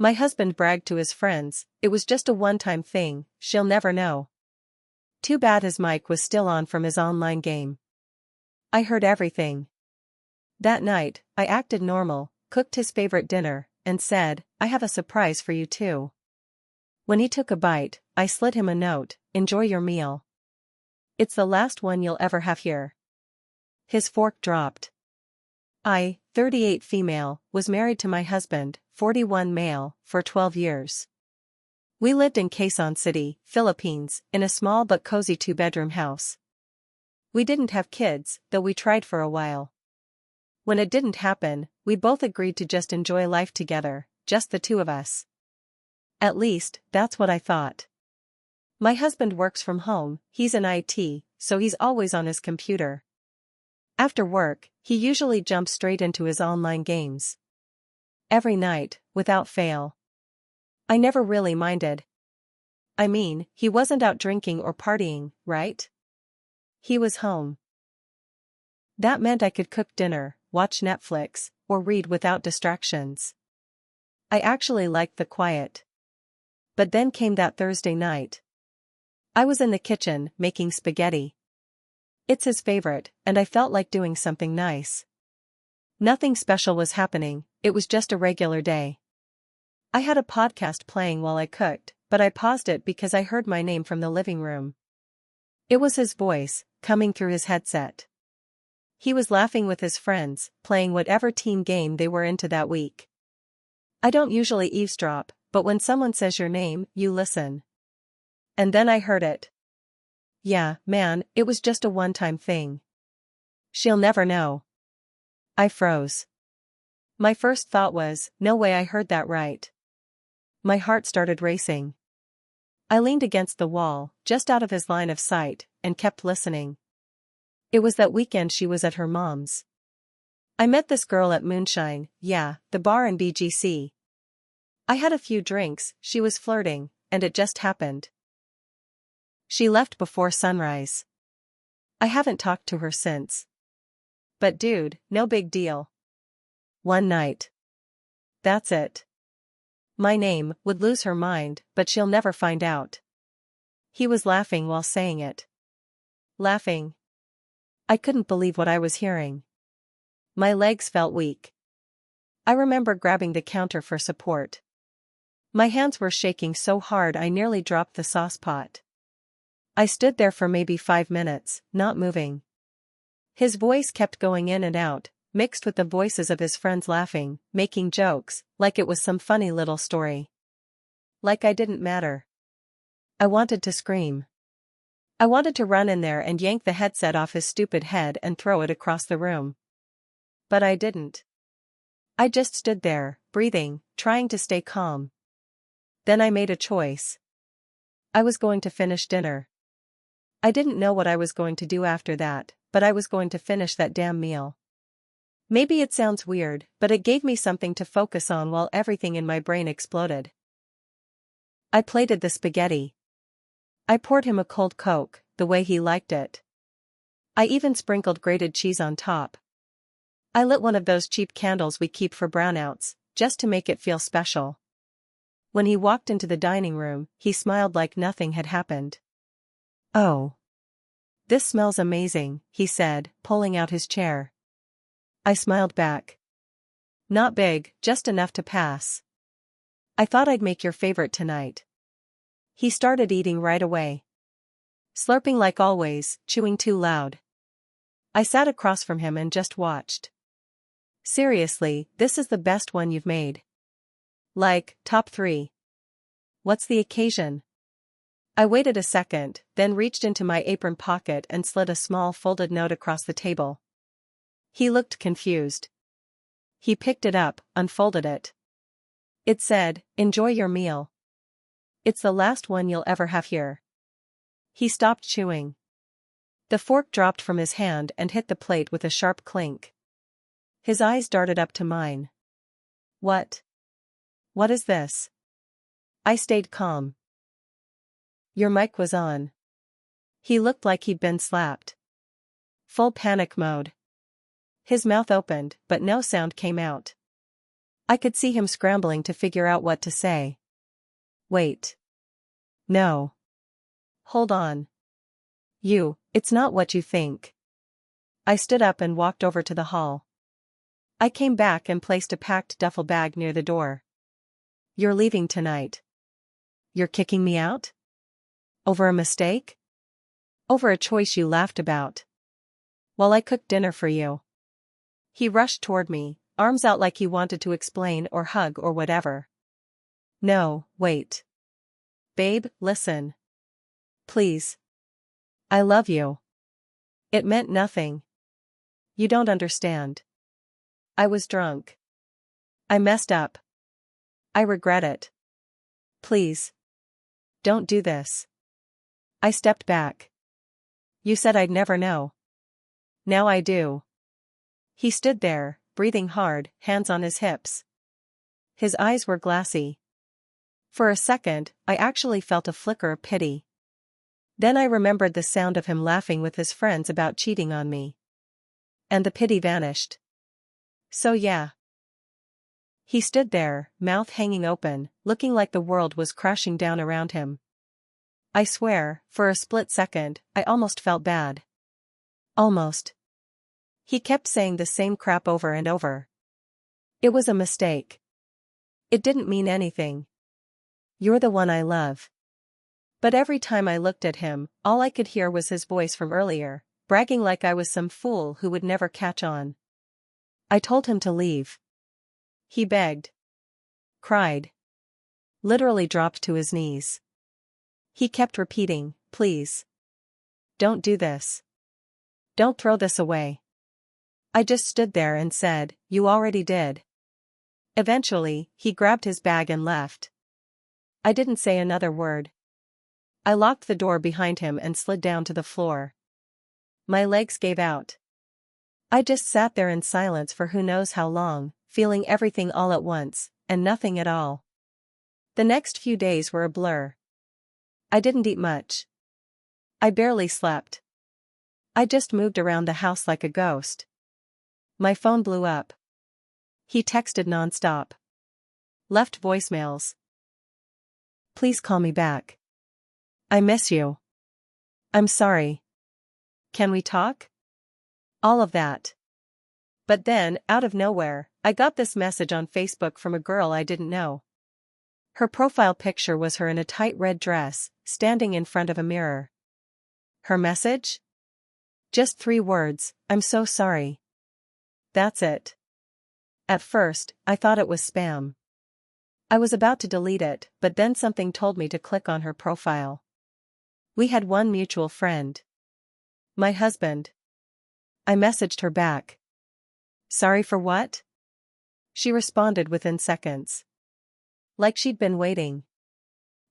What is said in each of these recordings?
My husband bragged to his friends, it was just a one-time thing, she'll never know. Too bad his mic was still on from his online game. I heard everything. That night, I acted normal, cooked his favorite dinner, and said, I have a surprise for you too. When he took a bite, I slid him a note, enjoy your meal. It's the last one you'll ever have here. His fork dropped. I, 38 female, was married to my husband, 41 male, for 12 years. We lived in Quezon City, Philippines, in a small but cozy 2-bedroom house. We didn't have kids, though we tried for a while. When it didn't happen, we both agreed to just enjoy life together, just the two of us. At least, that's what I thought. My husband works from home, he's in IT, so he's always on his computer. After work, he usually jumps straight into his online games. Every night, without fail. I never really minded. I mean, he wasn't out drinking or partying, right? He was home. That meant I could cook dinner, watch Netflix, or read without distractions. I actually liked the quiet. But then came that Thursday night. I was in the kitchen, making spaghetti. It's his favorite, and I felt like doing something nice. Nothing special was happening, it was just a regular day. I had a podcast playing while I cooked, but I paused it because I heard my name from the living room. It was his voice, coming through his headset. He was laughing with his friends, playing whatever team game they were into that week. I don't usually eavesdrop, but when someone says your name, you listen. And then I heard it. Yeah, man, it was just a one-time thing. She'll never know. I froze. My first thought was, no way I heard that right. My heart started racing. I leaned against the wall, just out of his line of sight, and kept listening. It was that weekend she was at her mom's. I met this girl at Moonshine, yeah, the bar in BGC. I had a few drinks, she was flirting, and it just happened. She left before sunrise. I haven't talked to her since. But dude, no big deal. One night. That's it. My name would lose her mind, but she'll never find out. He was laughing while saying it. Laughing. I couldn't believe what I was hearing. My legs felt weak. I remember grabbing the counter for support. My hands were shaking so hard I nearly dropped the saucepot. I stood there for maybe 5 minutes, not moving. His voice kept going in and out, mixed with the voices of his friends laughing, making jokes, like it was some funny little story. Like I didn't matter. I wanted to scream. I wanted to run in there and yank the headset off his stupid head and throw it across the room. But I didn't. I just stood there, breathing, trying to stay calm. Then I made a choice. I was going to finish dinner. I didn't know what I was going to do after that, but I was going to finish that damn meal. Maybe it sounds weird, but it gave me something to focus on while everything in my brain exploded. I plated the spaghetti. I poured him a cold Coke, the way he liked it. I even sprinkled grated cheese on top. I lit one of those cheap candles we keep for brownouts, just to make it feel special. When he walked into the dining room, he smiled like nothing had happened. Oh. This smells amazing, he said, pulling out his chair. I smiled back. Not big, just enough to pass. I thought I'd make your favorite tonight. He started eating right away. Slurping like always, chewing too loud. I sat across from him and just watched. Seriously, this is the best one you've made. Like, top 3. What's the occasion? I waited a second, then reached into my apron pocket and slid a small folded note across the table. He looked confused. He picked it up, unfolded it. It said, enjoy your meal. It's the last one you'll ever have here. He stopped chewing. The fork dropped from his hand and hit the plate with a sharp clink. His eyes darted up to mine. What? What is this? I stayed calm. Your mic was on. He looked like he'd been slapped. Full panic mode. His mouth opened, but no sound came out. I could see him scrambling to figure out what to say. Wait. No. Hold on. It's not what you think. I stood up and walked over to the hall. I came back and placed a packed duffel bag near the door. You're leaving tonight. You're kicking me out? Over a mistake? Over a choice you laughed about. While I cooked dinner for you. He rushed toward me, arms out like he wanted to explain or hug or whatever. No, wait. Babe, listen. Please. I love you. It meant nothing. You don't understand. I was drunk. I messed up. I regret it. Please. Don't do this. I stepped back. You said I'd never know. Now I do. He stood there, breathing hard, hands on his hips. His eyes were glassy. For a second, I actually felt a flicker of pity. Then I remembered the sound of him laughing with his friends about cheating on me. And the pity vanished. So yeah. He stood there, mouth hanging open, looking like the world was crashing down around him. I swear, for a split second, I almost felt bad. Almost. He kept saying the same crap over and over. It was a mistake. It didn't mean anything. You're the one I love. But every time I looked at him, all I could hear was his voice from earlier, bragging like I was some fool who would never catch on. I told him to leave. He begged. Cried. Literally dropped to his knees. He kept repeating, please. Don't do this. Don't throw this away. I just stood there and said, you already did. Eventually, he grabbed his bag and left. I didn't say another word. I locked the door behind him and slid down to the floor. My legs gave out. I just sat there in silence for who knows how long, feeling everything all at once, and nothing at all. The next few days were a blur. I didn't eat much. I barely slept. I just moved around the house like a ghost. My phone blew up. He texted nonstop. Left voicemails. Please call me back. I miss you. I'm sorry. Can we talk? All of that. But then, out of nowhere, I got this message on Facebook from a girl I didn't know. Her profile picture was her in a tight red dress, standing in front of a mirror. Her message? Just 3 words, I'm so sorry. That's it. At first, I thought it was spam. I was about to delete it, but then something told me to click on her profile. We had one mutual friend. My husband. I messaged her back. Sorry for what? She responded within seconds. Like she'd been waiting.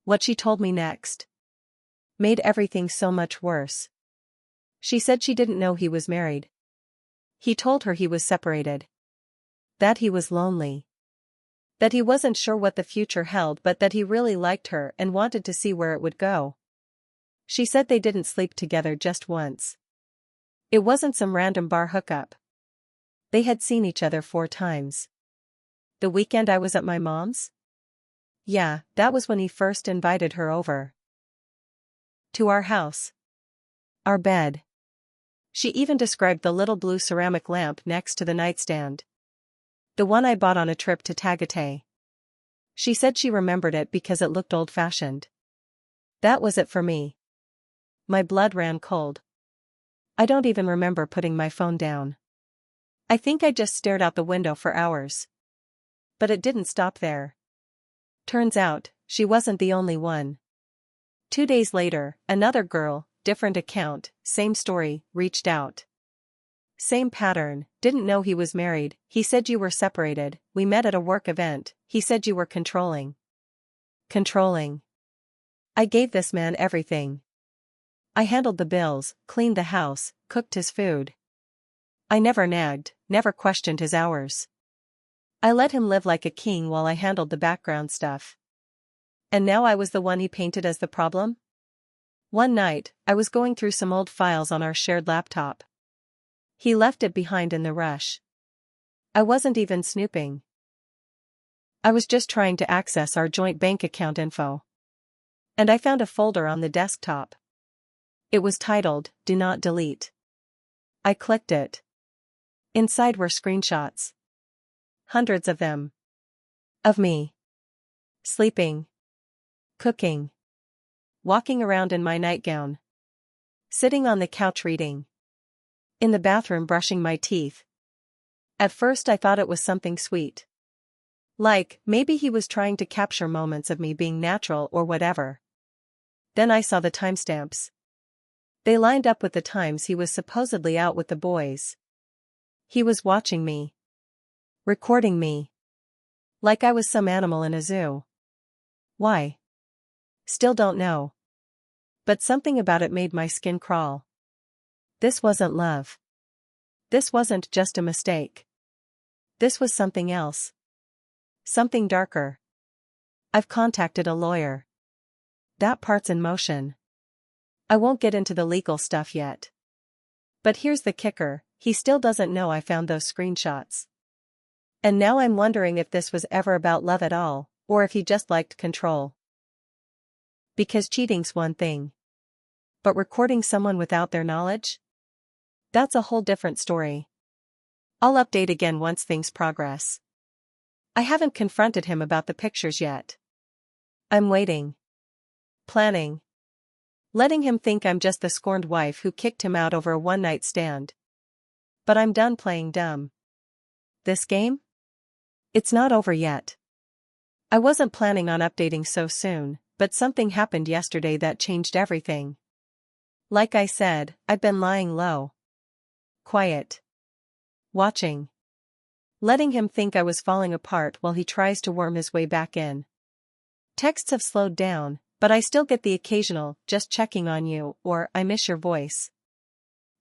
What she told me next made everything so much worse. She said she didn't know he was married. He told her he was separated. That he was lonely. That he wasn't sure what the future held, but that he really liked her and wanted to see where it would go. She said they didn't sleep together just once. It wasn't some random bar hookup. They had seen each other 4 times. The weekend I was at my mom's? Yeah, that was when he first invited her over. To our house. Our bed. She even described the little blue ceramic lamp next to the nightstand. The one I bought on a trip to Tagaytay. She said she remembered it because it looked old-fashioned. That was it for me. My blood ran cold. I don't even remember putting my phone down. I think I just stared out the window for hours. But it didn't stop there. Turns out, she wasn't the only one. 2 days later, another girl, different account, same story, reached out. Same pattern, didn't know he was married, he said you were separated, we met at a work event, he said you were controlling. Controlling. I gave this man everything. I handled the bills, cleaned the house, cooked his food. I never nagged, never questioned his hours. I let him live like a king while I handled the background stuff. And now I was the one he painted as the problem? One night, I was going through some old files on our shared laptop. He left it behind in the rush. I wasn't even snooping. I was just trying to access our joint bank account info. And I found a folder on the desktop. It was titled, Do Not Delete. I clicked it. Inside were screenshots. Hundreds of them. Of me. Sleeping. Cooking. Walking around in my nightgown. Sitting on the couch reading. In the bathroom brushing my teeth. At first I thought it was something sweet. Like, maybe he was trying to capture moments of me being natural or whatever. Then I saw the timestamps. They lined up with the times he was supposedly out with the boys. He was watching me. Recording me. Like I was some animal in a zoo. Why? Still don't know. But something about it made my skin crawl. This wasn't love. This wasn't just a mistake. This was something else. Something darker. I've contacted a lawyer. That part's in motion. I won't get into the legal stuff yet. But here's the kicker, he still doesn't know I found those screenshots. And now I'm wondering if this was ever about love at all, or if he just liked control. Because cheating's one thing. But recording someone without their knowledge? That's a whole different story. I'll update again once things progress. I haven't confronted him about the pictures yet. I'm waiting. Planning. Letting him think I'm just the scorned wife who kicked him out over a one-night stand. But I'm done playing dumb. This game? It's not over yet. I wasn't planning on updating so soon, but something happened yesterday that changed everything. Like I said, I've been lying low. Quiet. Watching. Letting him think I was falling apart while he tries to worm his way back in. Texts have slowed down, but I still get the occasional, just checking on you, or I miss your voice.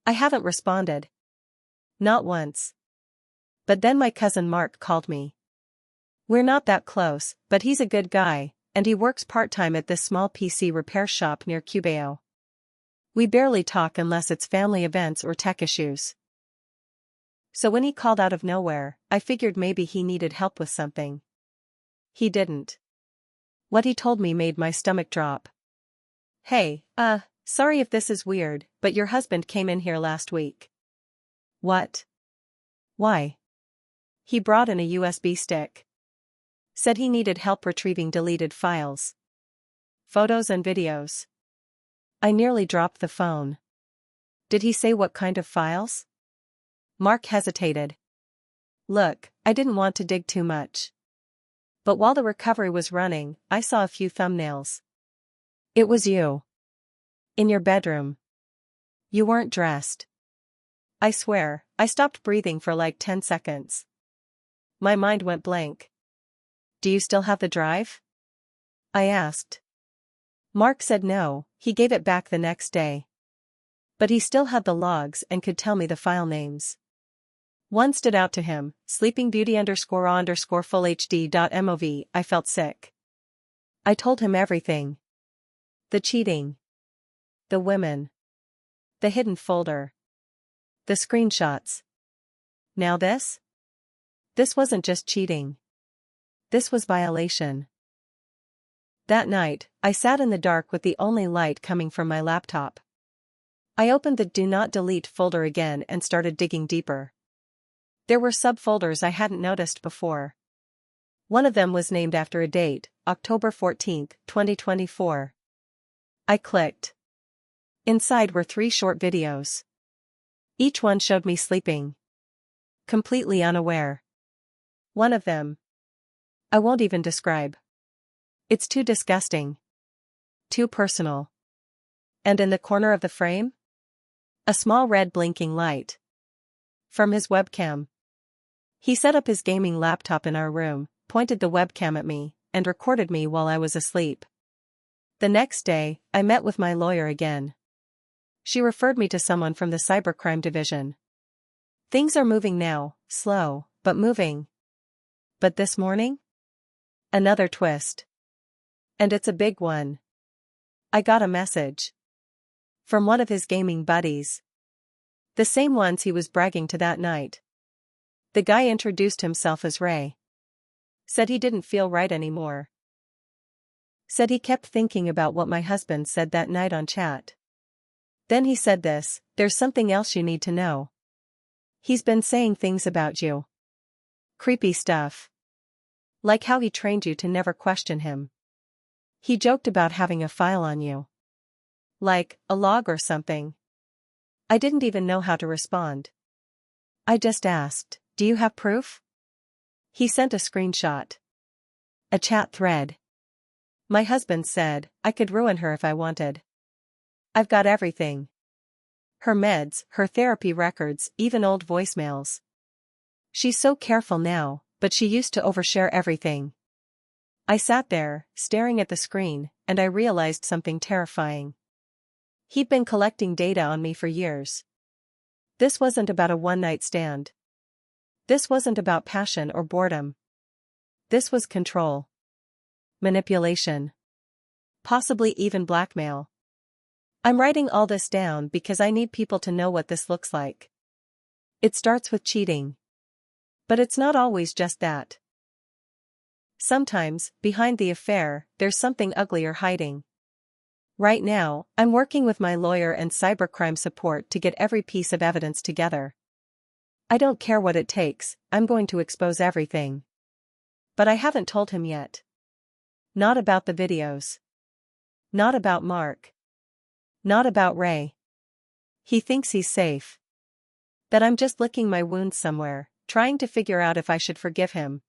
I haven't responded. Not once. But then my cousin Mark called me. We're not that close, but he's a good guy, and he works part-time at this small PC repair shop near Cubeo. We barely talk unless it's family events or tech issues. So when he called out of nowhere, I figured maybe he needed help with something. He didn't. What he told me made my stomach drop. Hey, sorry if this is weird, but your husband came in here last week. What? Why? He brought in a USB stick. Said he needed help retrieving deleted files. Photos and videos. I nearly dropped the phone. Did he say what kind of files? Mark hesitated. Look, I didn't want to dig too much. But while the recovery was running, I saw a few thumbnails. It was you. In your bedroom. You weren't dressed. I swear, I stopped breathing for like 10 seconds. My mind went blank. Do you still have the drive? I asked. Mark said no, he gave it back the next day. But he still had the logs and could tell me the file names. One stood out to him, sleepingbeauty_full-hd.mov. I felt sick. I told him everything. The cheating. The women. The hidden folder. The screenshots. Now this? This wasn't just cheating. This was violation. That night, I sat in the dark with the only light coming from my laptop. I opened the Do Not Delete folder again and started digging deeper. There were subfolders I hadn't noticed before. One of them was named after a date, October 14, 2024. I clicked. Inside were 3 short videos. Each one showed me sleeping. Completely unaware. One of them. I won't even describe. It's too disgusting. Too personal. And in the corner of the frame? A small red blinking light. From his webcam. He set up his gaming laptop in our room, pointed the webcam at me, and recorded me while I was asleep. The next day, I met with my lawyer again. She referred me to someone from the cybercrime division. Things are moving now, slow, but moving. But this morning? Another twist. And it's a big one. I got a message. From one of his gaming buddies. The same ones he was bragging to that night. The guy introduced himself as Ray. Said he didn't feel right anymore. Said he kept thinking about what my husband said that night on chat. Then he said this: "There's something else you need to know. He's been saying things about you. Creepy stuff. Like how he trained you to never question him. He joked about having a file on you. Like, a log or something." I didn't even know how to respond. I just asked, "Do you have proof?" He sent a screenshot. A chat thread. My husband said, "I could ruin her if I wanted. I've got everything. Her meds, her therapy records, even old voicemails. She's so careful now, but she used to overshare everything." I sat there, staring at the screen, and I realized something terrifying. He'd been collecting data on me for years. This wasn't about a one-night stand. This wasn't about passion or boredom. This was control. Manipulation. Possibly even blackmail. I'm writing all this down because I need people to know what this looks like. It starts with cheating. But it's not always just that. Sometimes, behind the affair, there's something uglier hiding. Right now, I'm working with my lawyer and cybercrime support to get every piece of evidence together. I don't care what it takes, I'm going to expose everything. But I haven't told him yet. Not about the videos. Not about Mark. Not about Ray. He thinks he's safe. That I'm just licking my wounds somewhere, trying to figure out if I should forgive him.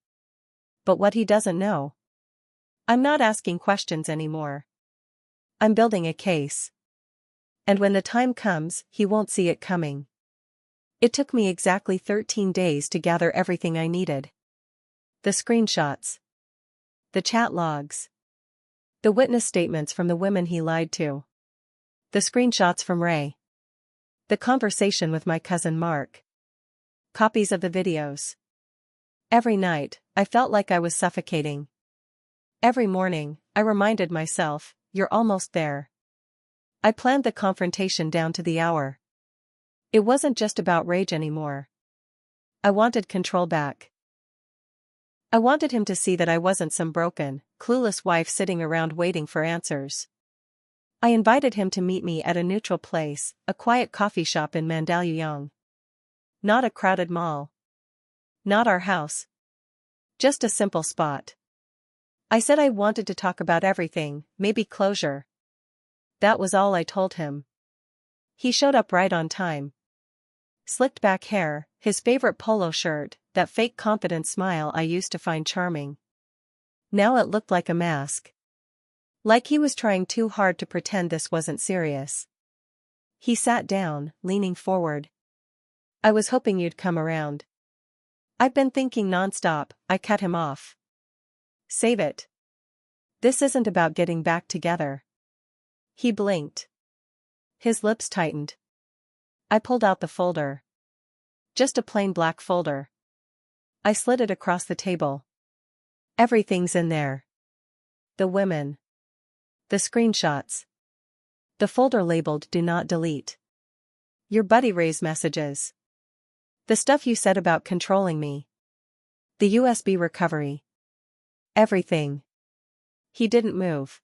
But what he doesn't know. I'm not asking questions anymore. I'm building a case. And when the time comes, he won't see it coming. It took me exactly 13 days to gather everything I needed. The screenshots. The chat logs. The witness statements from the women he lied to. The screenshots from Ray. The conversation with my cousin Mark. Copies of the videos. Every night, I felt like I was suffocating. Every morning, I reminded myself, "You're almost there." I planned the confrontation down to the hour. It wasn't just about rage anymore. I wanted control back. I wanted him to see that I wasn't some broken, clueless wife sitting around waiting for answers. I invited him to meet me at a neutral place, a quiet coffee shop in Mandaluyong. Not a crowded mall. Not our house. Just a simple spot. I said I wanted to talk about everything, maybe closure. That was all I told him. He showed up right on time. Slicked back hair, his favorite polo shirt, that fake confident smile I used to find charming. Now it looked like a mask. Like he was trying too hard to pretend this wasn't serious. He sat down, leaning forward. "I was hoping you'd come around." "I've been thinking nonstop," I cut him off. "Save it. This isn't about getting back together." He blinked. His lips tightened. I pulled out the folder. Just a plain black folder. I slid it across the table. Everything's in there. The women. The screenshots. The folder labeled "Do Not Delete." Your buddy Ray's messages. The stuff you said about controlling me. The USB recovery. Everything. He didn't move.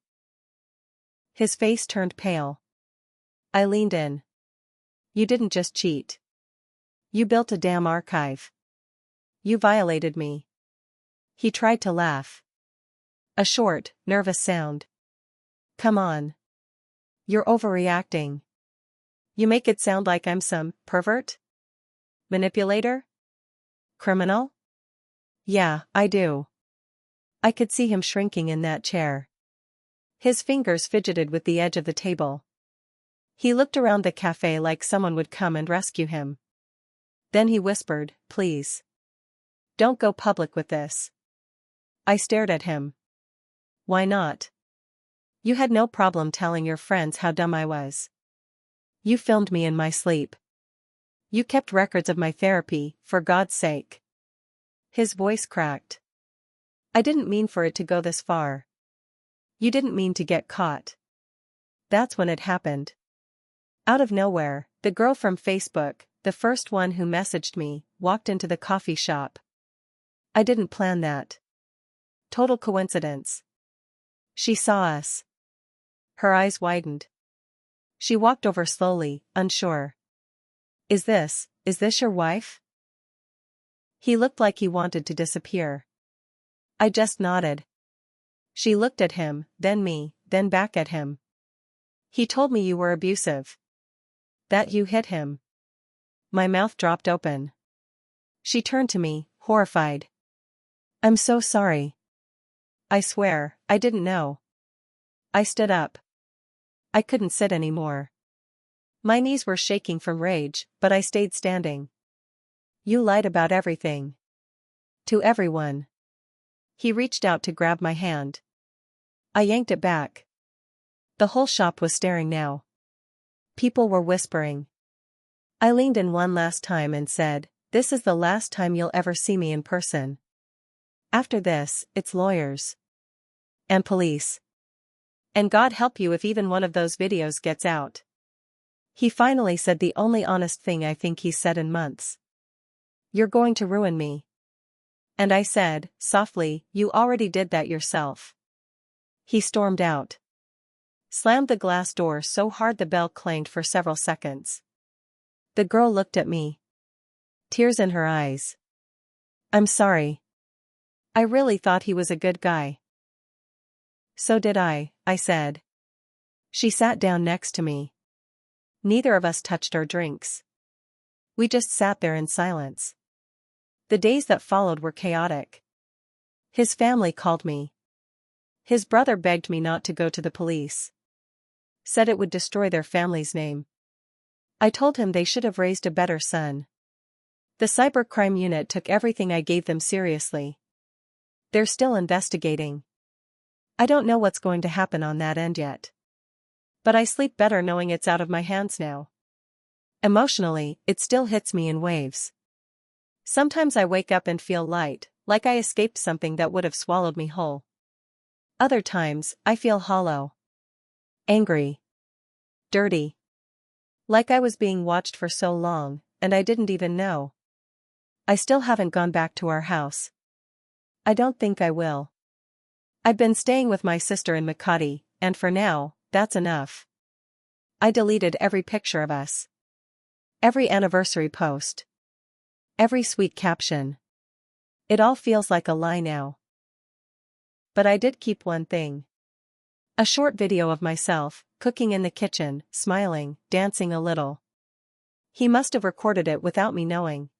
His face turned pale. I leaned in. "You didn't just cheat. You built a damn archive. You violated me." He tried to laugh. A short, nervous sound. "Come on. You're overreacting. You make it sound like I'm some pervert? Manipulator? Criminal?" "Yeah, I do." I could see him shrinking in that chair. His fingers fidgeted with the edge of the table. He looked around the cafe like someone would come and rescue him. Then he whispered, "Please. Don't go public with this." I stared at him. "Why not? You had no problem telling your friends how dumb I was. You filmed me in my sleep. You kept records of my therapy, for God's sake." His voice cracked. "I didn't mean for it to go this far. You didn't mean to get caught." That's when it happened. Out of nowhere, the girl from Facebook, the first one who messaged me, walked into the coffee shop. I didn't plan that. Total coincidence. She saw us. Her eyes widened. She walked over slowly, unsure. Is this your wife? He looked like he wanted to disappear. I just nodded. She looked at him, then me, then back at him. He told me you were abusive. That you hit him. My mouth dropped open. She turned to me, horrified. I'm so sorry. I swear, I didn't know. I stood up. I couldn't sit anymore. My knees were shaking from rage, but I stayed standing. You lied about everything. To everyone. He reached out to grab my hand. I yanked it back. The whole shop was staring now. People were whispering. I leaned in one last time and said, this is the last time you'll ever see me in person. After this, it's lawyers. And police. And God help you if even one of those videos gets out. He finally said the only honest thing I think he's said in months. You're going to ruin me. And I said, softly, you already did that yourself. He stormed out. Slammed the glass door so hard the bell clanged for several seconds. The girl looked at me. Tears in her eyes. I'm sorry. I really thought he was a good guy. So did I said. She sat down next to me. Neither of us touched our drinks. We just sat there in silence. The days that followed were chaotic. His family called me. His brother begged me not to go to the police. Said it would destroy their family's name. I told him they should have raised a better son. The cybercrime unit took everything I gave them seriously. They're still investigating. I don't know what's going to happen on that end yet. But I sleep better knowing it's out of my hands now. Emotionally, it still hits me in waves. Sometimes I wake up and feel light, like I escaped something that would have swallowed me whole. Other times, I feel hollow. Angry. Dirty. Like I was being watched for so long, and I didn't even know. I still haven't gone back to our house. I don't think I will. I've been staying with my sister in Makati, and for now, that's enough. I deleted every picture of us. Every anniversary post. Every sweet caption. It all feels like a lie now. But I did keep one thing. A short video of myself, cooking in the kitchen, smiling, dancing a little. He must have recorded it without me knowing.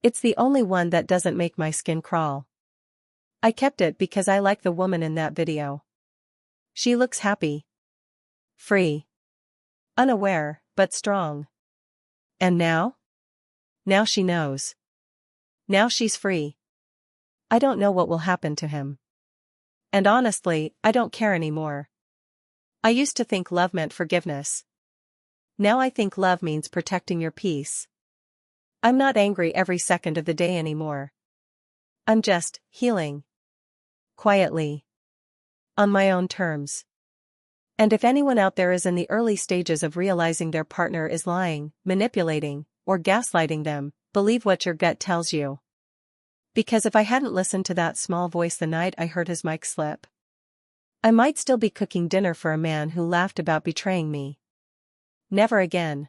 It's the only one that doesn't make my skin crawl. I kept it because I like the woman in that video. She looks happy. Free. Unaware, but strong. And now? Now she knows. Now she's free. I don't know what will happen to him. And honestly, I don't care anymore. I used to think love meant forgiveness. Now I think love means protecting your peace. I'm not angry every second of the day anymore. I'm just healing. Quietly. On my own terms. And if anyone out there is in the early stages of realizing their partner is lying, manipulating, or gaslighting them, believe what your gut tells you. Because if I hadn't listened to that small voice the night I heard his mic slip, I might still be cooking dinner for a man who laughed about betraying me. Never again.